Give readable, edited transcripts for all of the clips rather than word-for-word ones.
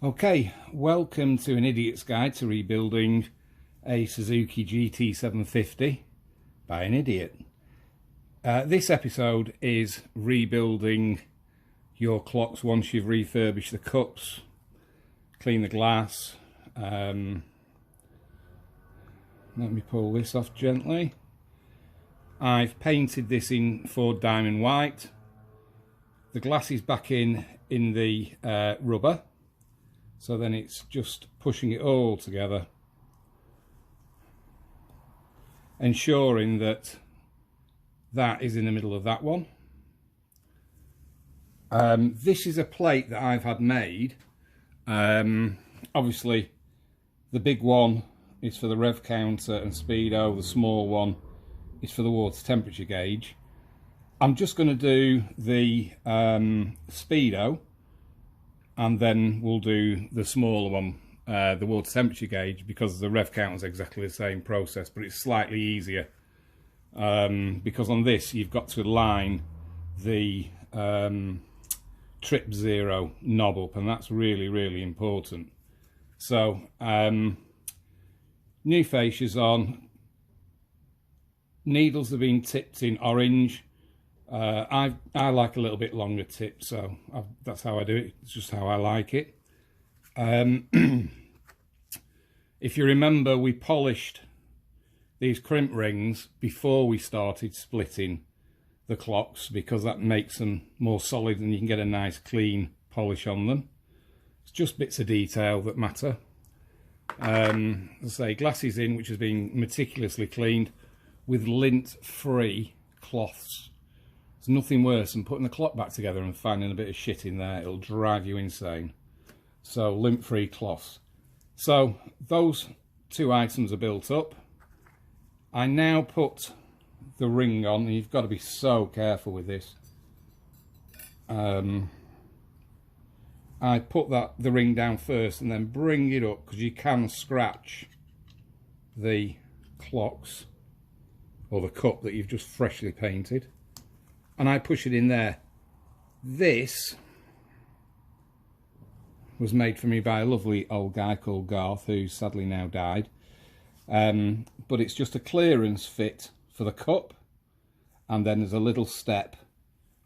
Okay, welcome to an idiot's guide to rebuilding a Suzuki GT750 by an idiot. This episode is rebuilding your clocks once you've refurbished the cups, clean the glass. Let me pull this off gently. I've painted this in Ford Diamond White. The glass is back in the rubber. So then it's just pushing it all together, ensuring that that is in the middle of that one. This is a plate that I've had made. Obviously, the big one is for the rev counter and speedo. The small one is for the water temperature gauge. I'm just going to do the speedo, and then we'll do the smaller one, the water temperature gauge, because the rev counter is exactly the same process, but it's slightly easier because on this you've got to line the trip zero knob up, and that's really important. So new fascias on, needles have been tipped in orange. I like a little bit longer tip, so that's how I do it. It's just how I like it. If you remember, we polished these crimp rings before we started splitting the clocks, because that makes them more solid and you can get a nice clean polish on them. It's just bits of detail that matter. As I say, glass is in, which has been meticulously cleaned with lint-free cloths. There's nothing worse than putting the clock back together and finding a bit of shit in there. It'll drive you insane. So lint-free cloths. So those two items are built up. I now put the ring on. You've got to be so careful with this. I put the ring down first and then bring it up, because you can scratch the clocks or the cup that you've just freshly painted. And I push it in there. This was made for me by a lovely old guy called Garth, who sadly now died. But it's just a clearance fit for the cup, and then there's a little step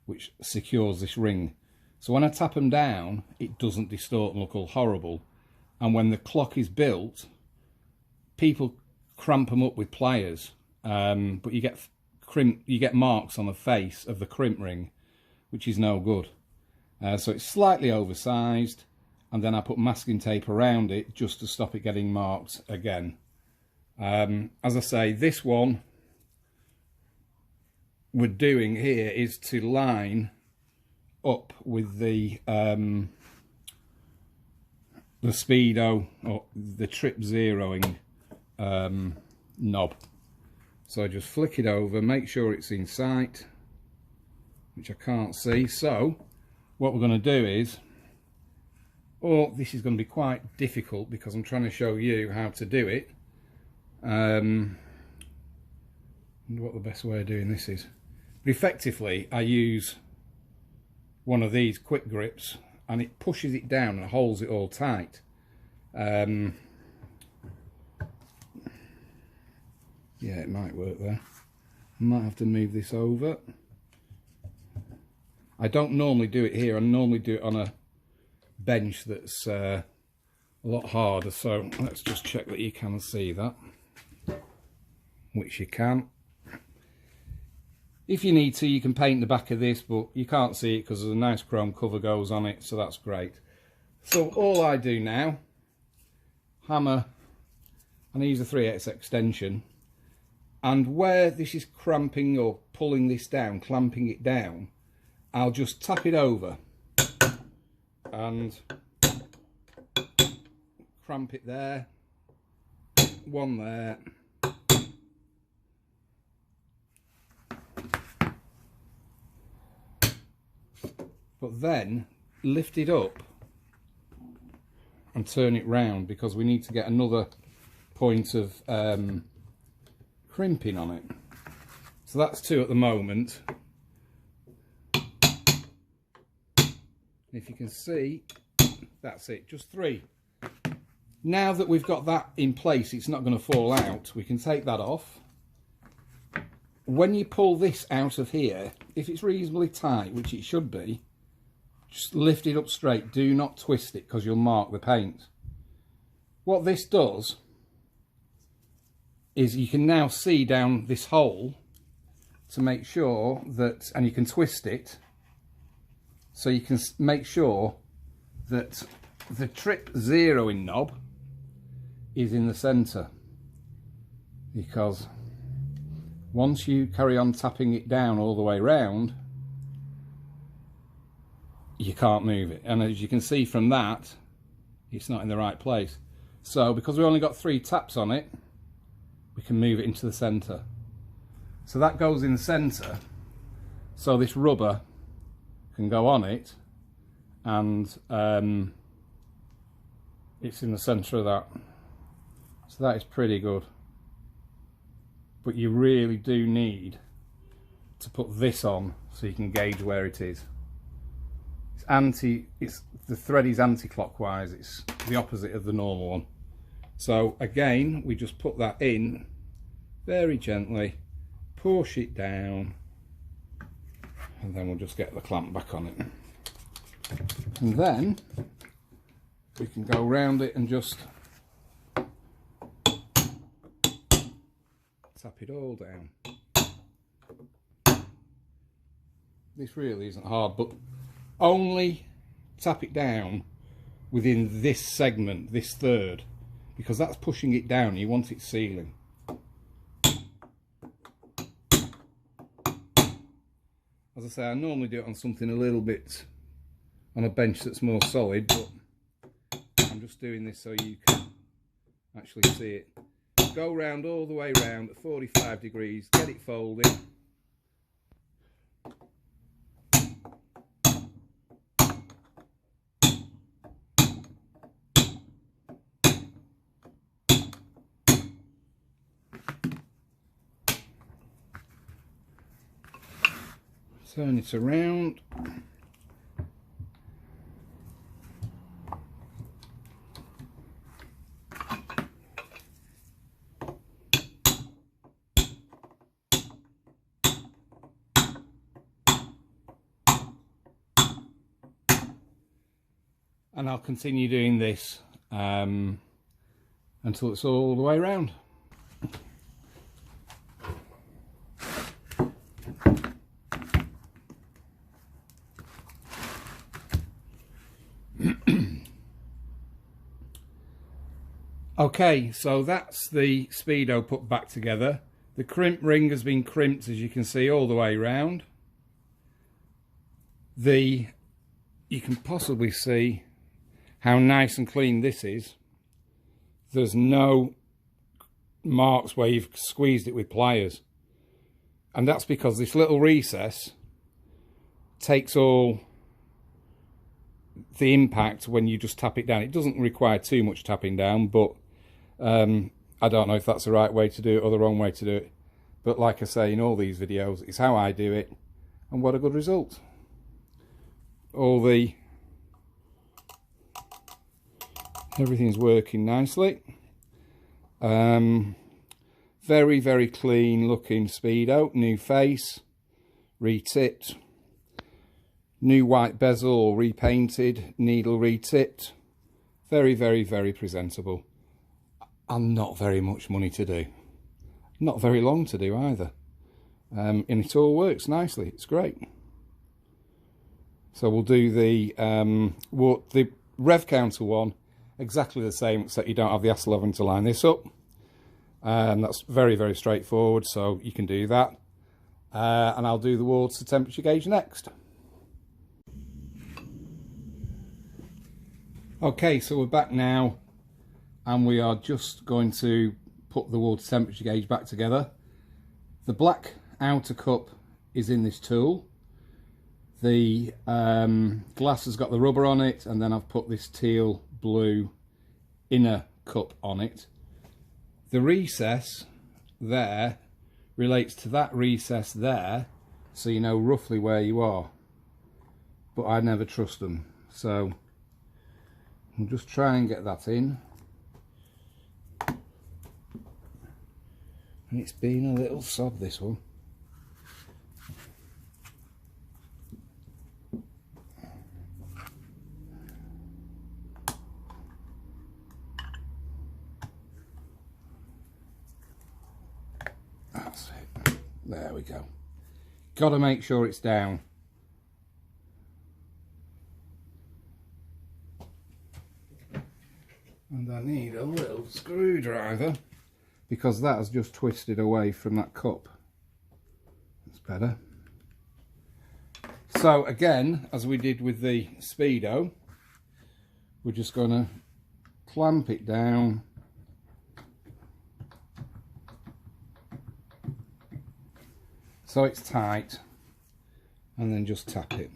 which secures this ring. So when I tap them down, it doesn't distort and look all horrible. And when the clock is built, people cramp them up with pliers, but you get marks on the face of the crimp ring, which is no good. So it's slightly oversized, and then I put masking tape around it just to stop it getting marked again. As I say, this one we're doing here is to line up with the speedo, or the trip zeroing knob. So I just flick it over, make sure it's in sight, which I can't see. So what we're going to do is, this is going to be quite difficult because I'm trying to show you how to do it. I wonder what the best way of doing this is. But effectively, I use one of these quick grips, and it pushes it down and holds it all tight. Yeah, it might work there. I might have to move this over. I don't normally do it here. I normally do it on a bench that's a lot harder. So let's just check that you can see that, which you can. If you need to, you can paint the back of this, but you can't see it because there's a nice chrome cover goes on it, so that's great. So all I do now, hammer, and I use a 3/8 extension. And where this is cramping or pulling this down, clamping it down, I'll just tap it over and cramp it there, one there, but then lift it up and turn it round, because we need to get another point of crimping on it. So that's two at the moment. If you can see, That's it, just 3. Now that we've got that in place, it's not going to fall out. We can take that off. When you pull this out of here, if it's reasonably tight, which it should be, just lift it up straight. Do not twist it because you'll mark the paint. What this does is you can now see down this hole to make sure that, and you can twist it, so you can make sure that the trip zeroing knob is in the centre, because once you carry on tapping it down all the way round, you can't move it. And as you can see from that, it's not in the right place. So because we've only got 3 taps on it, we can move it into the centre. So that goes in the centre, so this rubber can go on it, and it's in the centre of that. So that is pretty good. But you really do need to put this on so you can gauge where it is. The thread is anti-clockwise, it's the opposite of the normal one. So again, we just put that in very gently, push it down, and then we'll just get the clamp back on it. And then we can go round it and just tap it all down. This really isn't hard, but only tap it down within this segment, this third, because that's pushing it down. You want it sealing. As I say, I normally do it on something a little bit, on a bench that's more solid, but I'm just doing this so you can actually see it. Go round all the way round at 45 degrees, get it folded. Turn it around. And I'll continue doing this until it's all the way around. Okay, so that's the speedo put back together. The crimp ring has been crimped, as you can see, all the way round. You can possibly see how nice and clean this is. There's no marks where you've squeezed it with pliers. And that's because this little recess takes all the impact when you just tap it down. It doesn't require too much tapping down, but I don't know if that's the right way to do it or the wrong way to do it. But like I say in all these videos, it's how I do it, and what a good result. Everything's working nicely. Very, very clean looking speedo. New face, re-tipped. New white bezel or repainted, needle re-tipped. Very, very, very presentable. And not very much money to do. Not very long to do either. And it all works nicely. It's great. So we'll do the rev counter one exactly the same, except you don't have the hassle of having to line this up. That's very, very straightforward, so you can do that. And I'll do the water temperature gauge next. Okay, so we're back now, and we are just going to put the water temperature gauge back together. The black outer cup is in this tool. The glass has got the rubber on it, and then I've put this teal blue inner cup on it. The recess there relates to that recess there, so you know roughly where you are, but I never trust them. So and just try and get that in. And it's been a little sod, this one. That's it. There we go. Got to make sure it's down. And I need a little screwdriver because that has just twisted away from that cup. That's better. So again, as we did with the Speedo, we're just going to clamp it down. So it's tight, and then just tap it.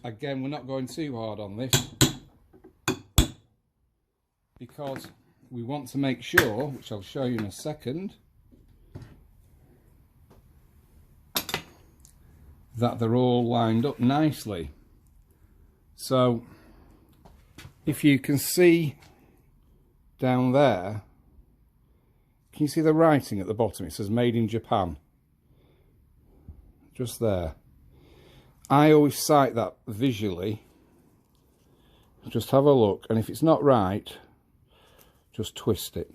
Again, we're not going too hard on this because we want to make sure, which I'll show you in a second, that they're all lined up nicely. So if you can see down there, can you see the writing at the bottom? It says made in Japan. Just there. I always sight that visually. Just have a look, and if it's not right, just twist it.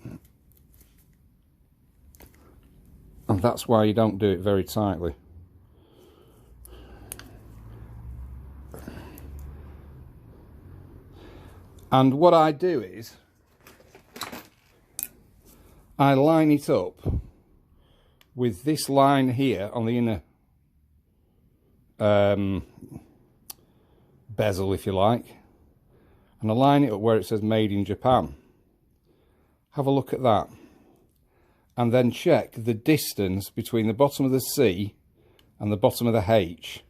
And that's why you don't do it very tightly. And what I do is I line it up with this line here on the inner bezel, if you like, and I line it up where it says made in Japan. Have a look at that, and then check the distance between the bottom of the C and the bottom of the H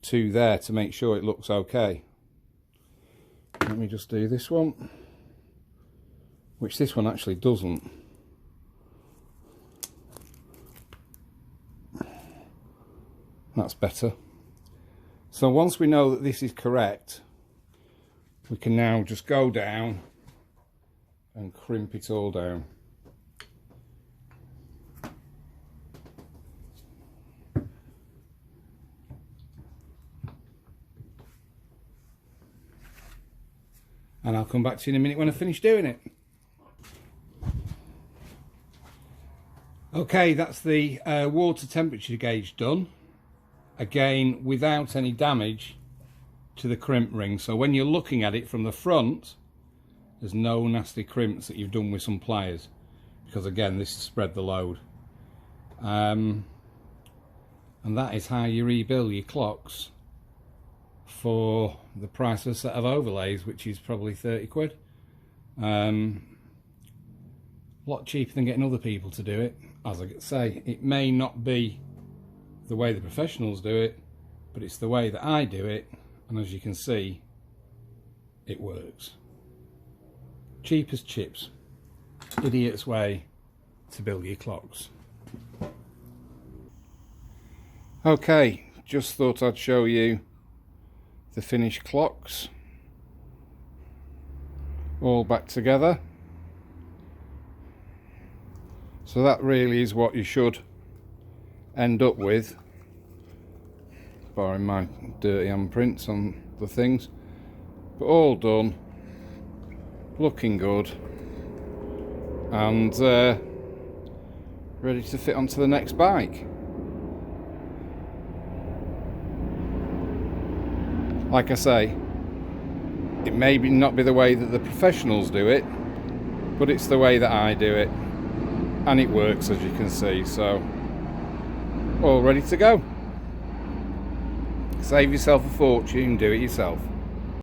to there to make sure it looks okay. Let me just do this one, which this one actually doesn't. That's better. So once we know that this is correct, we can now just go down and crimp it all down. And I'll come back to you in a minute when I finish doing it. Okay, that's the water temperature gauge done. Again, without any damage to the crimp ring. So when you're looking at it from the front, there's no nasty crimps that you've done with some pliers. Because again, this spread the load. And that is how you rebuild your clocks for the price of a set of overlays, which is probably 30 quid. A lot cheaper than getting other people to do it. As I say, it may not be the way the professionals do it, but it's the way that I do it, and as you can see, it works. Cheap as chips. Idiot's way to build your clocks. Okay, just thought I'd show you the finished clocks, all back together. So that really is what you should end up with, barring my dirty handprints on the things, but all done, looking good, and ready to fit onto the next bike. Like I say, it may not be the way that the professionals do it, but it's the way that I do it, and it works, as you can see. So all ready to go. Save yourself a fortune, do it yourself.